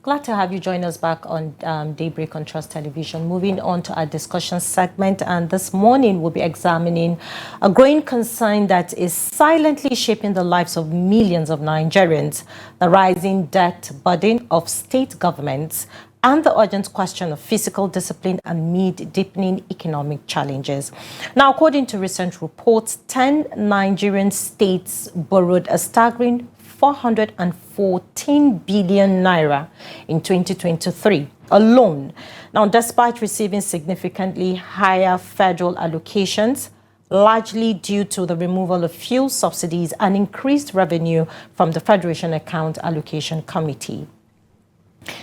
Glad to have you join us back on Daybreak on Trust Television. Moving on to our discussion segment, and this morning we'll be examining a growing concern that is silently shaping the lives of millions of Nigerians, the rising debt burden of state governments, and the urgent question of fiscal discipline amid deepening economic challenges. Now, according to recent reports, 10 Nigerian states borrowed a staggering 414 billion naira in 2023 alone. Now, despite receiving significantly higher federal allocations, largely due to the removal of fuel subsidies and increased revenue from the Federation Account Allocation Committee.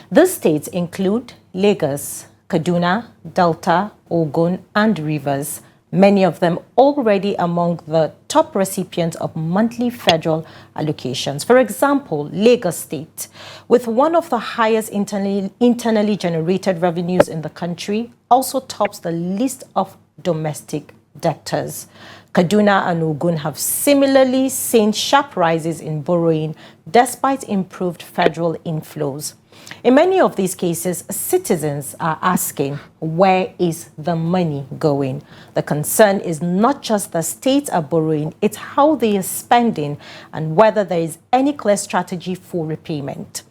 These states include Lagos, Kaduna, Delta, Ogun, and Rivers, many of them already among the top recipients of monthly federal allocations. For example, Lagos State, with one of the highest internally generated revenues in the country, also tops the list of domestic debtors. Kaduna and Ogun have similarly seen sharp rises in borrowing despite improved federal inflows. In many of these cases, citizens are asking, where is the money going? The concern is not just the states are borrowing, it's how they are spending and whether there is any clear strategy for repayment.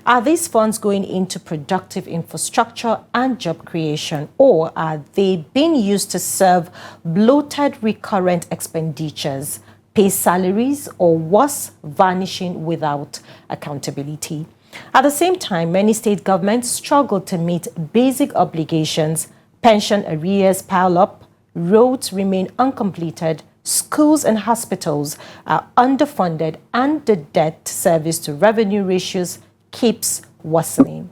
Are these funds going into productive infrastructure and job creation, or are they being used to serve bloated recurrent expenditures, pay salaries, or worse, vanishing without accountability? At the same time, many state governments struggle to meet basic obligations. Pension arrears pile up, roads remain uncompleted, schools and hospitals are underfunded, and the debt service to revenue ratios keeps worsening.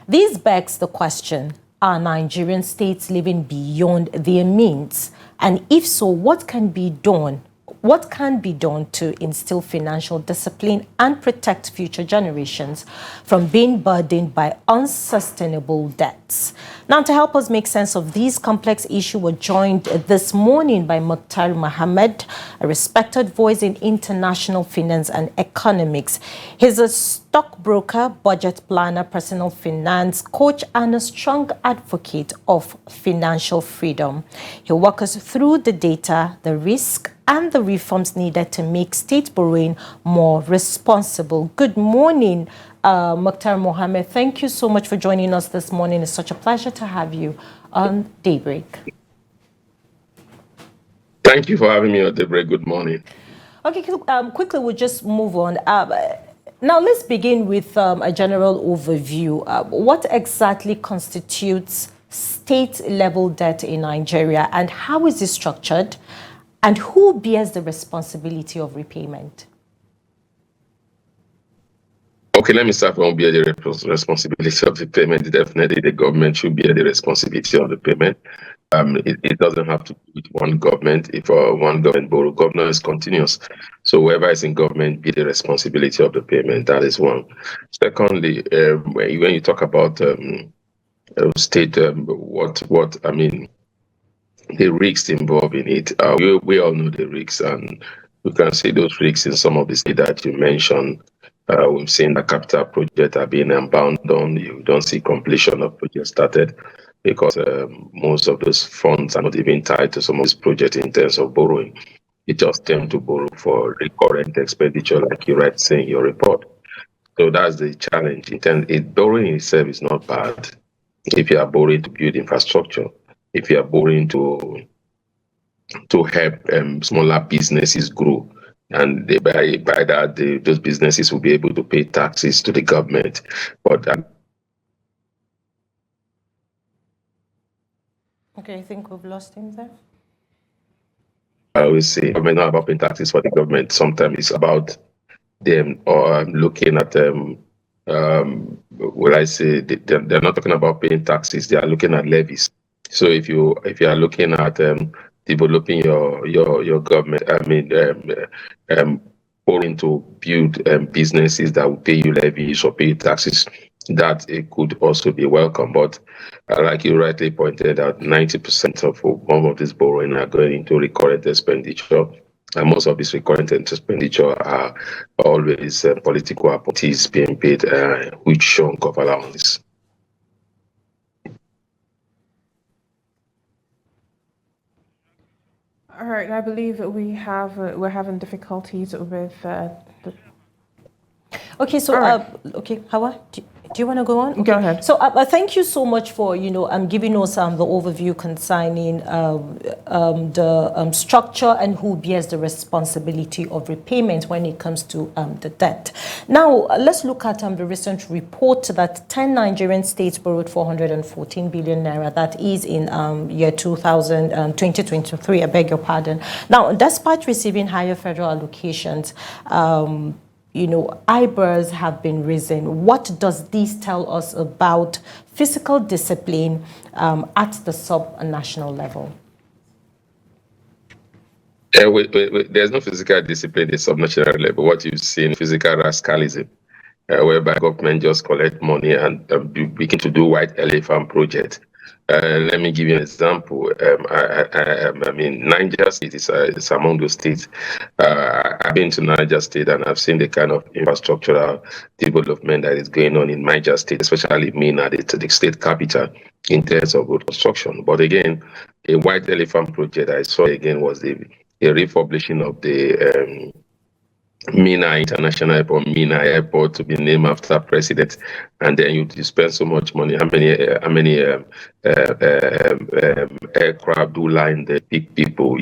This begs the question, are Nigerian states living beyond their means? And if so, what can be done? What can be done to instill financial discipline and protect future generations from being burdened by unsustainable debts? Now, to help us make sense of these complex issues, we're joined this morning by Muktar Mohammed, a respected voice in international finance and economics. He's a stockbroker, budget planner, personal finance coach, and a strong advocate of financial freedom. He'll walk us through the data, the risk, and the reforms needed to make state borrowing more responsible. Good morning, Muktar Mohammed. Thank you so much for joining us this morning. It's such a pleasure to have you on Daybreak. Thank you for having me on Daybreak. Good morning. Okay, quickly, we'll just move on. Now, let's begin with a general overview. What exactly constitutes state-level debt in Nigeria, and how is it structured? And who bears the responsibility of repayment? Okay, let me start from bear the responsibility of the payment. Definitely, the government should bear the responsibility of the payment. It doesn't have to be with one government. If one government borrow, government is continuous. So whoever is in government bear the responsibility of the payment. That is one. Secondly, when you talk about state, what I mean, the risks involved in it. We all know the risks, and we can see those risks in some of the states that you mentioned. We've seen the capital project are being abandoned. You don't see completion of projects started because most of those funds are not even tied to some of these projects in terms of borrowing. You just tend to borrow for recurrent expenditure, like you write saying in your report. So that's the challenge. Borrowing itself is not bad if you are borrowing to build infrastructure. If you are borrowing to help smaller businesses grow, and by that, those businesses will be able to pay taxes to the government. But okay, I think we've lost him there. I always say, government not about paying taxes for the government. Sometimes it's about them looking at what I say, they're not talking about paying taxes. They are looking at levies. So if you are looking at developing your government, borrowing to build businesses that will pay you levies or pay you taxes, that it could also be welcome. But like you rightly pointed out, 90% of all of this borrowing are going into recurrent expenditure. And most of these recurrent expenditure are always political appointees being paid a huge chunk of allowances. All right, I believe we're having difficulties with the. Okay, so right. okay, Hauwa, do you want to go on? Okay. Go ahead. So thank you so much for giving us the overview concerning the structure and who bears the responsibility of repayment when it comes to the debt. Now let's look at the recent report that 10 Nigerian states borrowed 414 billion naira. That is in year 2023. I beg your pardon. Now, despite receiving higher federal allocations, eyebrows have been risen. What does this tell us about fiscal discipline at the sub-national level? There's no physical discipline at the sub-national level. What you see in physical rascalism, whereby government just collect money and begin to do white elephant project. Let me give you an example. I mean, Niger State is among those states. I've been to Niger State and I've seen the kind of infrastructural development that is going on in Niger State, especially Mina, the state capital, in terms of road construction. But again, a white elephant project I saw again was a refurbishing of the Mina International Airport, Mina Airport, to be named after president, and then you spend so much money. How many aircraft do line the big people?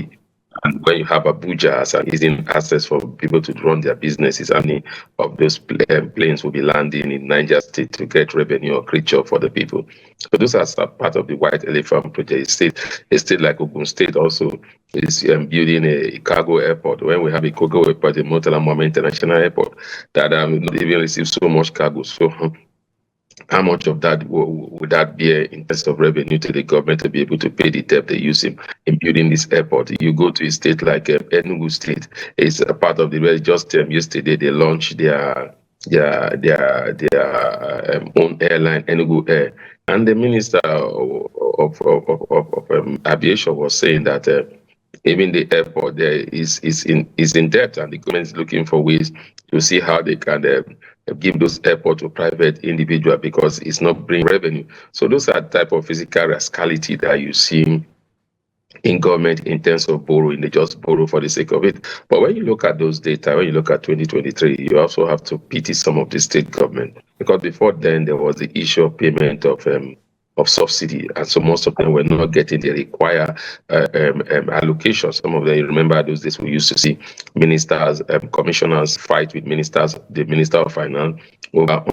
And when you have Abuja as an easy access for people to run their businesses, how many of those planes will be landing in Niger State to get revenue or creature for the people? So those are part of the white elephant project. A state like Ogun State also is building a cargo airport. When we have a cargo airport, the Muktar Mohammed International Airport, that not even receive so much cargo. So how much of that would that be in terms of revenue to the government to be able to pay the debt they use in building this airport? You go to a state like Enugu State, it's a part of the just yesterday they launched their own airline, Enugu Air, and the minister of aviation was saying that even the airport there is in debt, and the government is looking for ways to see how they can give those airports to private individual because it's not bringing revenue. So those are type of physical rascality that you see in government in terms of borrowing. They just borrow for the sake of it. But when you look at those data, when you look at 2023, you also have to pity some of the state government, because before then there was the issue of payment of subsidy, and so most of them were not getting the required allocation. Some of them, you remember those days we used to see ministers, commissioners fight with ministers, the Minister of Finance over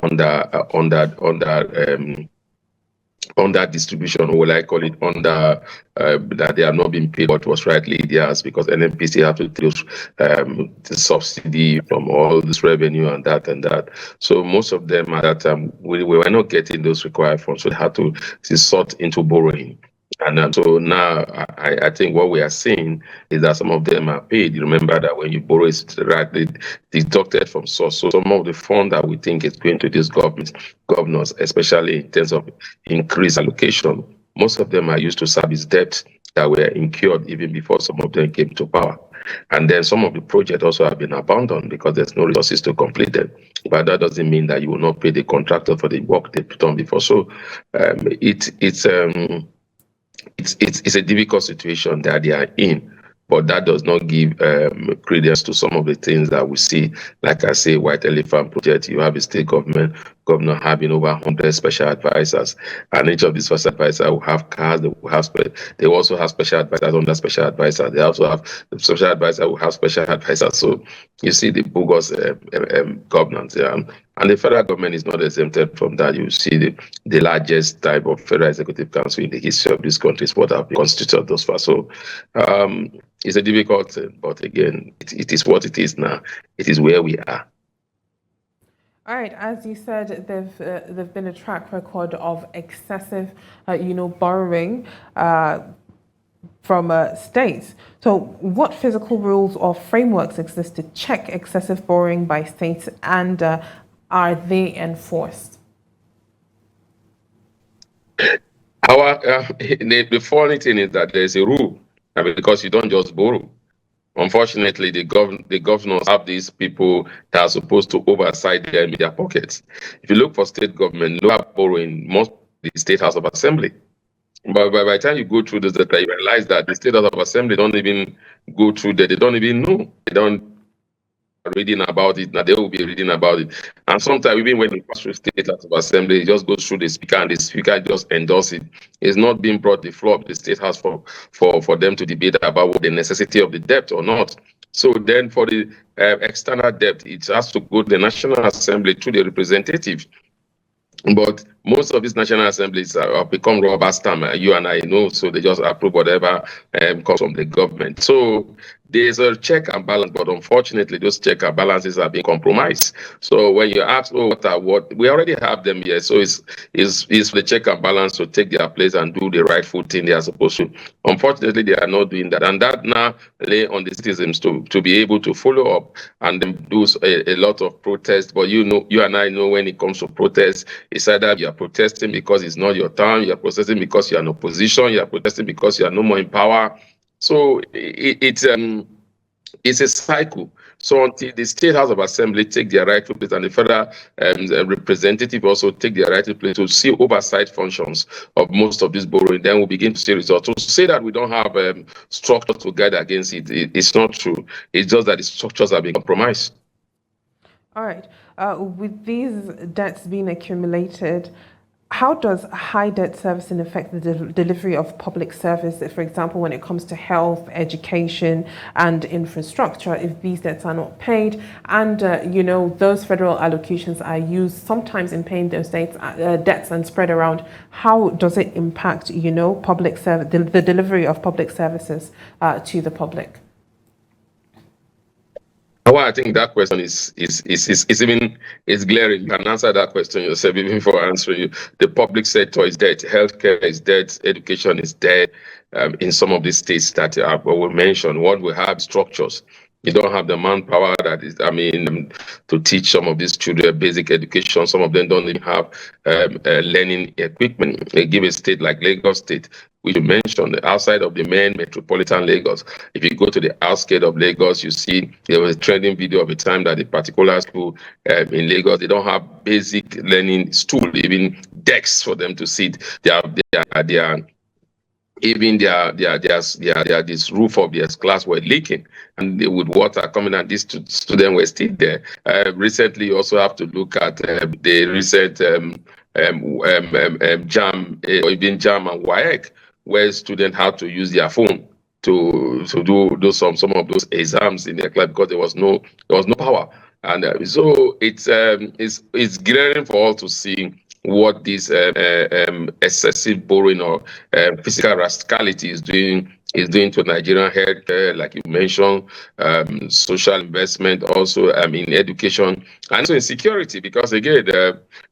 on that distribution, or will I call it under that they are not being paid what was rightly theirs, because NNPC have to take the subsidy from all this revenue and that and that. So most of them at that time we were not getting those required funds, so they had to resort into borrowing. And so now I think what we are seeing is that some of them are paid. You remember that when you borrow, it's rightly deducted from source. So some of the fund that we think is going to these governors, especially in terms of increased allocation, most of them are used to service debt that were incurred even before some of them came to power. And then some of the projects also have been abandoned because there's no resources to complete them. But that doesn't mean that you will not pay the contractor for the work they've done before. So it's a difficult situation that they are in, but that does not give credence to some of the things that we see. Like I say, white elephant project, you have a state governor having over 100 special advisors, and each of these special advisors will have cars. They will also have special advisors under special advisors. They also have special advisors who have special advisors. So you see the bogus governance. And the federal government is not exempted from that. You see the largest type of federal executive council in the history of this country is what have been constituted thus far. So it's a difficult thing, but again, it is what it is now. It is where we are. All right, as you said, there've been a track record of excessive, borrowing from states. So, what physical rules or frameworks exist to check excessive borrowing by states, and are they enforced? The funny thing is that there's a rule, because you don't just borrow. Unfortunately, the governors have these people that are supposed to oversight them in their pockets. If you look for state government, local borrowing, most of the state house of assembly. But by the time you go through this data, you realize that the state house of assembly don't even go through that. They don't even know. They don't reading about it. Now they will be reading about it. And sometimes even when it pass through state house of assembly, it just goes through the speaker and the speaker just endorse it. It's not being brought the floor of the state house for them to debate about what the necessity of the debt or not. So then for the external debt, it has to go to the National Assembly through the representative. But most of these national assemblies have become rubber stamp. You and I know, so they just approve whatever comes from the government. So there's a check and balance, but unfortunately, those check and balances are being compromised. So when you ask, oh, what we already have them here, so it's the check and balance to take their place and do the rightful thing they are supposed to. Unfortunately, they are not doing that, and that now lay on the citizens to be able to follow up and then do a lot of protest. But you and I know when it comes to protest, it's either you are protesting because it's not your time, you are protesting because you are in opposition, you are protesting because you are no more in power. So it's a cycle. So until the State House of Assembly take their rightful place and the federal representative also take their rightful place to see oversight functions of most of this borrowing, then we'll begin to see results. To say that we don't have structure to guide against it's not true. It's just that the structures have been compromised. All right. With these debts being accumulated, how does high debt servicing affect the delivery of public service? For example, when it comes to health, education, and infrastructure, if these debts are not paid, and those federal allocations are used sometimes in paying those debts and spread around, how does it impact, public service, the delivery of public services to the public? Well, I think that question is glaring. You can answer that question yourself even before answering you. The public sector is dead, healthcare is dead, education is dead. In some of these states that we mentioned, what we have structures. You don't have the manpower that is, to teach some of these children basic education. Some of them don't even have learning equipment. They give a state like Lagos State, which you mentioned, outside of the main metropolitan Lagos. If you go to the outskirts of Lagos, you see there was a trending video of a time that a particular school in Lagos, they don't have basic learning stool, even desks for them to sit. Even this roof of their class were leaking, and with water coming, and these students were still there. Recently, you also have to look at the recent JAM, or even JAM and WAEC, where students had to use their phone to do some of those exams in their class because there was no power, and so it's glaring for all to see what this excessive borrowing or fiscal rascality is doing to Nigerian healthcare, like you mentioned, social investment, also in education, and also in security, because again,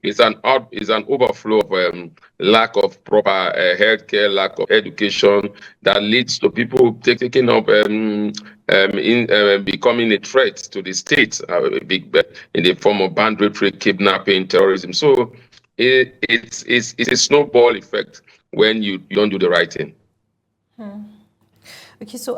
it's an overflow of lack of proper healthcare, lack of education that leads to people taking up becoming a threat to the state, in the form of banditry, kidnapping, terrorism. So it's a snowball effect when you don't do the right thing. Okay, so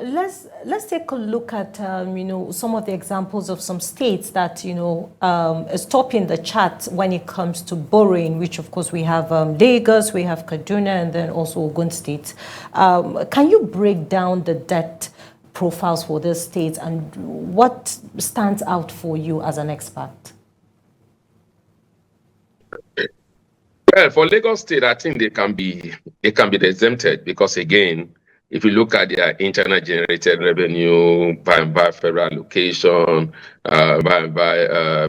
let's take a look at some of the examples of some states that is topping the chart when it comes to borrowing, which of course we have Lagos, we have Kaduna, and then also Ogun State. Can you break down the debt profiles for these states and what stands out for you as an expert? Well, for Lagos State, I think they can be exempted because, again, if you look at their internal generated revenue by federal allocation, by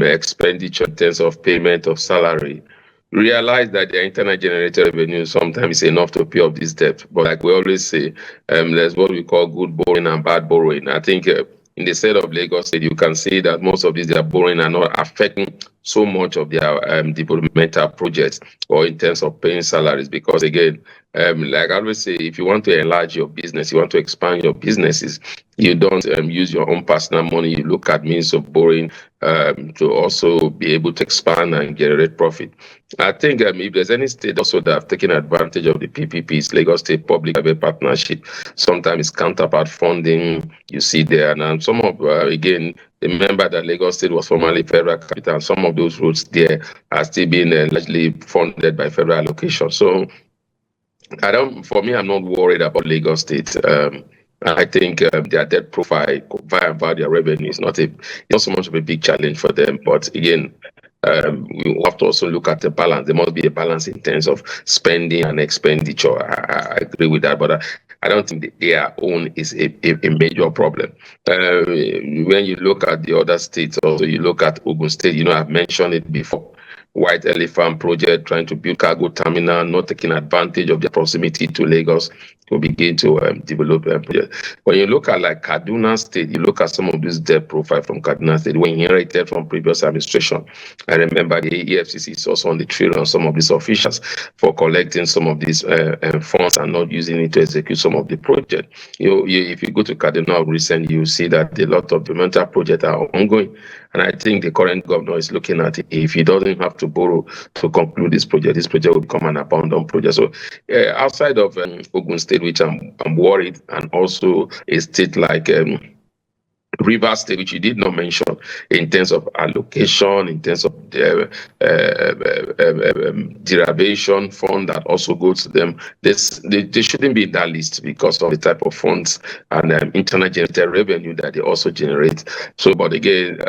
expenditure in terms of payment of salary, realize that their internal generated revenue sometimes is enough to pay off this debt. But like we always say, there's what we call good borrowing and bad borrowing. I think in the state of Lagos State, you can see that most of these their borrowing are not affecting so much of their developmental projects or in terms of paying salaries. Because again, like I always say, if you want to enlarge your business, you want to expand your businesses, you don't use your own personal money. You look at means of borrowing to also be able to expand and generate profit. I think if there's any state also that have taken advantage of the PPPs, Lagos State Public-Private Partnership, sometimes counterpart funding, you see there. And some of, again, remember that Lagos State was formerly federal capital, and some of those roads there are still being largely funded by federal allocation. So for me, I'm not worried about Lagos State. I think their debt profile via their revenue is not so much of a big challenge for them. But again, we have to also look at the balance. There must be a balance in terms of spending and expenditure. I agree with that, but I don't think their own is a major problem. When you look at the other states, also you look at Ogun State, I've mentioned it before. White Elephant project, trying to build cargo terminal, not taking advantage of the proximity to Lagos to begin to develop a project. When you look at like Kaduna State, you look at some of this debt profile from Kaduna State, we inherited from previous administration. I remember the EFCC is also on the trail on some of these officials for collecting some of these funds and not using it to execute some of the project. If you go to Kaduna recently, you see that a lot of developmental projects are ongoing. And I think the current governor is looking at it. If he doesn't have to borrow to conclude this project will become an abandoned project. So outside of Ogun State, which I'm worried, and also a state like Rivers State, which you did not mention, in terms of allocation, in terms of the derivation fund that also goes to them, they shouldn't be in that list because of the type of funds and internal generated revenue that they also generate. So, but again,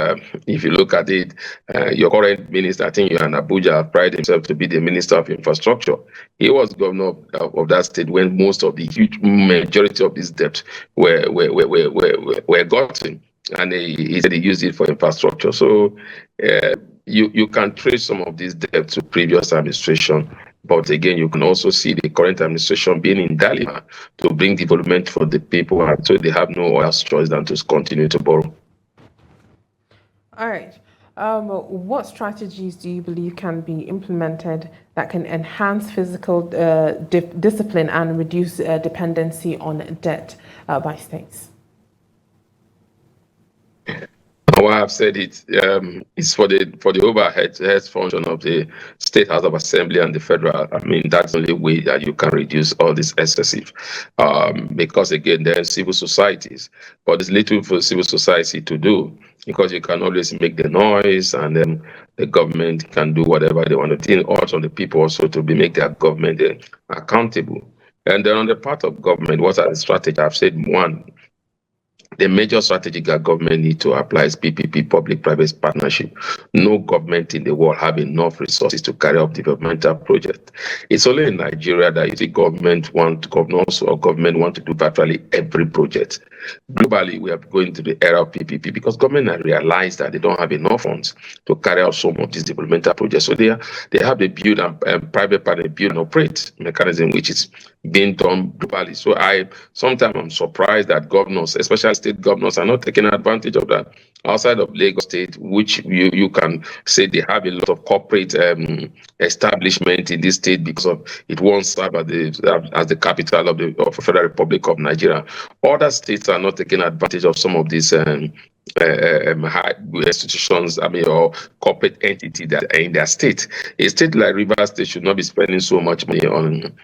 if you look at it, your current minister, I think you're in Abuja, pride himself to be the Minister of Infrastructure. He was governor of that state when most of the huge majority of these debts were gotten. And he said he used it for infrastructure. So you can trace some of these debts to previous administration. But again, you can also see the current administration being in dilemma to bring development for the people. And so they have no other choice than to continue to borrow. All right. What strategies do you believe can be implemented that can enhance fiscal discipline and reduce dependency on debt by states? Well, I've said it's for the overhead function of the State House of Assembly and the federal. I mean, that's the only way that you can reduce all this excessive. Because again, there are civil societies, but there's little for civil society to do because you can always make the noise, and then the government can do whatever they want to do. Also, the people also to make their government accountable. And then on the part of government, what are the strategies? I've said one. The major strategy that government need to apply is PPP, public-private partnership. No government in the world have enough resources to carry out developmental projects. It's only in Nigeria that you see government want to do virtually every project. Globally, we are going to the era of PPP because government have realized that they don't have enough funds to carry out some of these developmental projects. So they have the build and private partner build and operate mechanism, which is being done globally. So sometimes I'm surprised that governors, especially state governors, are not taking advantage of that. Outside of Lagos State, which you can say they have a lot of corporate establishment in this state because of it once served as the capital of the Federal Republic of Nigeria. Other states are not taking advantage of some of these high institutions, or corporate entity that are in their state. A state like Rivers State should not be spending so much money on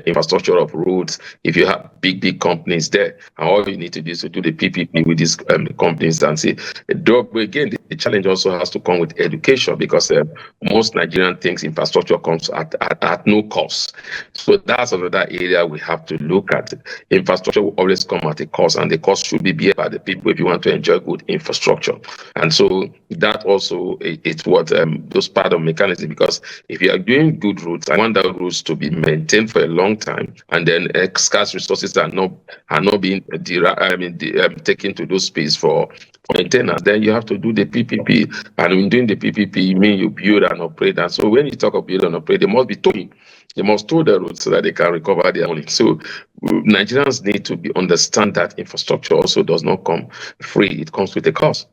infrastructure of roads if you have big companies there, and all you need to do is to do the PPP with these companies and see. Again, the challenge also has to come with education because most Nigerian things infrastructure comes at no cost. So that's another area we have to look at. Infrastructure will always come at a cost, and the cost should be borne by the people if you want to enjoy good infrastructure. And so that also it's what those part of mechanism, because if you are doing good routes, I want that routes to be maintained for a long time, and then scarce resources are not being taken to those space for maintenance. Then you have to do the PPP, and in doing the PPP, you mean you build and operate. And so when you talk of build and operate, they must be towing. They must tow the roads so that they can recover their money. So Nigerians need to understand that infrastructure also does not come free; it comes with a cost.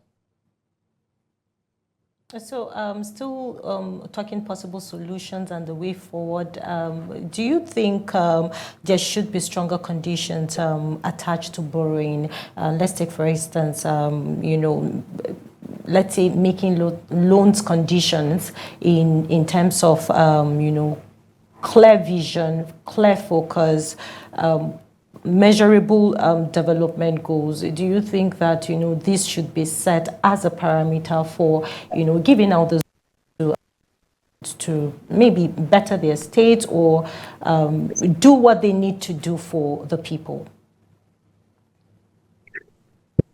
So, still talking possible solutions and the way forward, do you think there should be stronger conditions attached to borrowing? Let's take, for instance, let's say making loans conditions in terms of, clear vision, clear focus, measurable development goals. Do you think that this should be set as a parameter for giving out the to maybe better their state or do what they need to do for the people?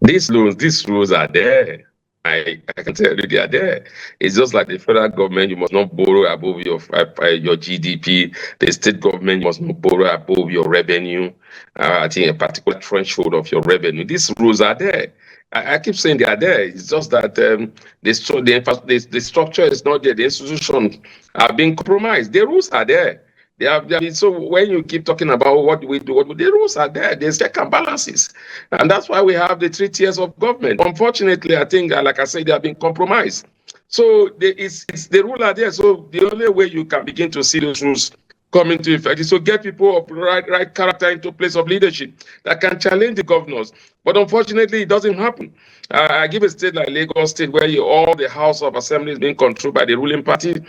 These rules are there. I can tell you they are there. It's just like the federal government, you must not borrow above your GDP. The state government, you must not borrow above your revenue. I think a particular threshold of your revenue. These rules are there. I keep saying they are there. It's just that the structure is not there. The institutions are being compromised. The rules are there. So when you keep talking about what do we do, the rules are there. There's check and balances, and that's why we have the 3 tiers of government. Unfortunately, I think, like I said, they have been compromised. So it's the rule are there. So the only way you can begin to see those rules come into effect is to get people of right character into place of leadership that can challenge the governors. But unfortunately, it doesn't happen. I give a state like Lagos State, where all the House of Assembly is being controlled by the ruling party.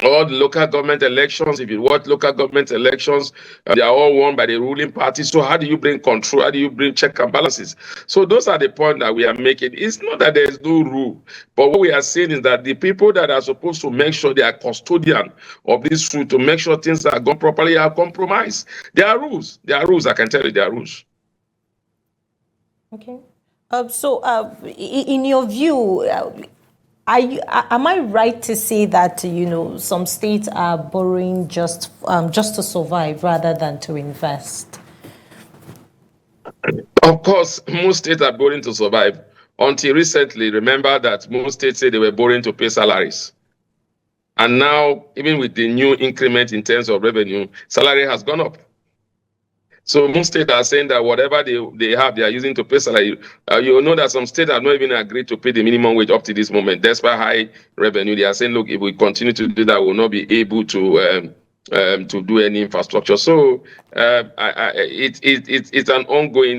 All the local government elections, if you watch local government elections, they are all won by the ruling party. So how do you bring control? How do you bring check and balances? So those are the points that we are making. It's not that there is no rule, but what we are saying is that the people that are supposed to make sure they are custodian of this rule, to make sure things are gone properly, are compromised. There are rules. There are rules. I can tell you there are rules. Okay. So, in your view, am I right to say that some states are borrowing just to survive rather than to invest? Of course, most states are borrowing to survive. Until recently, remember that most states said they were borrowing to pay salaries. And now, even with the new increment in terms of revenue, salary has gone up. So most states are saying that whatever they have, they are using to pay salary. You know that some states have not even agreed to pay the minimum wage up to this moment. Despite high revenue, they are saying, look, if we continue to do that, we'll not be able to do any infrastructure. So it's an ongoing,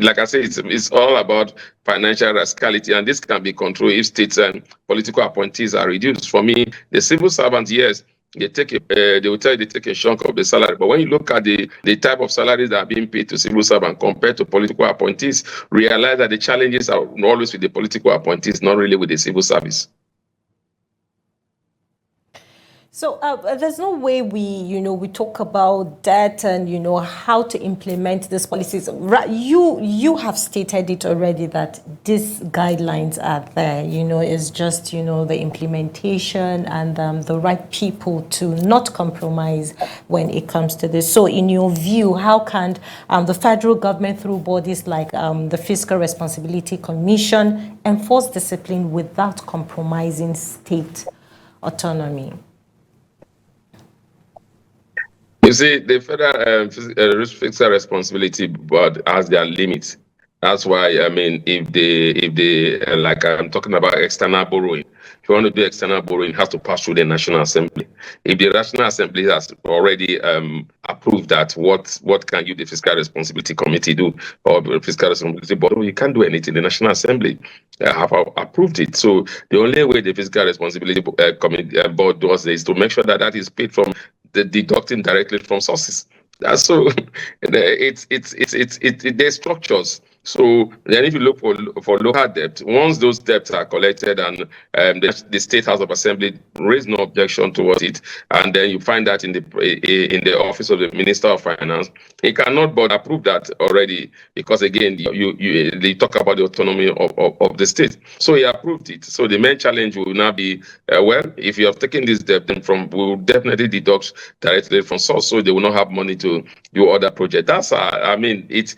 like I said, it's all about financial rascality, and this can be controlled if states and political appointees are reduced. For me, the civil servants, yes, they will tell you they take a chunk of the salary. But when you look at the type of salaries that are being paid to civil servants compared to political appointees, realize that the challenges are always with the political appointees, not really with the civil service. So there's no way we talk about that and how to implement these policies. You have stated it already that these guidelines are there. It's just the implementation and the right people to not compromise when it comes to this. So in your view, how can the federal government through bodies like the Fiscal Responsibility Commission enforce discipline without compromising state autonomy? You see, the federal fiscal responsibility board has their limits. That's why, I mean, if they like I'm talking about external borrowing, if you want to do external borrowing, it has to pass through the National Assembly. If the National Assembly has already approved that, what can you, the Fiscal Responsibility Committee, do, or the Fiscal Responsibility Board? You can't do anything. The National Assembly have approved it. So the only way the Fiscal Responsibility Board does this is to make sure that that is paid from deducting directly from sources. That's so there's structures. So then if you look for local debt, once those debts are collected and the State House of Assembly raise no objection towards it, and then you find that in the office of the Minister of Finance, he cannot but approve that already, because again they talk about the autonomy of the state. So he approved it. So the main challenge will now be well, if you have taken this debt, then we'll definitely deduct directly from source, so they will not have money to do other projects. That's I mean it's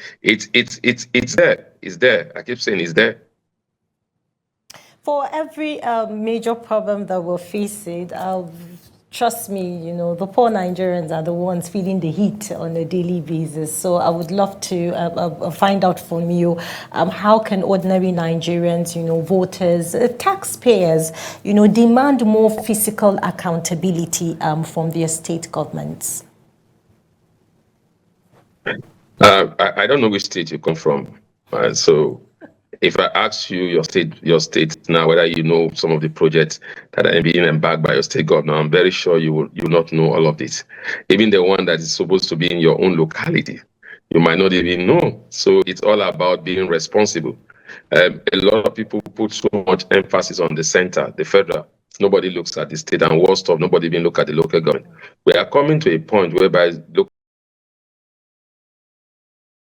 there. It's there. I keep saying it's there. For every major problem that we're facing, Trust me, the poor Nigerians are the ones feeling the heat on a daily basis. So I would love to find out from you, how can ordinary Nigerians, voters, taxpayers, demand more fiscal accountability from their state governments? I don't know which state you come from. So if I ask you your state now, whether you know some of the projects that are being embarked by your state governor, I'm very sure you will not know all of this. Even the one that is supposed to be in your own locality, you might not even know. So it's all about being responsible. A lot of people put so much emphasis on the center, the federal. Nobody looks at the state, and worst of, nobody even look at the local government. We are coming to a point whereby local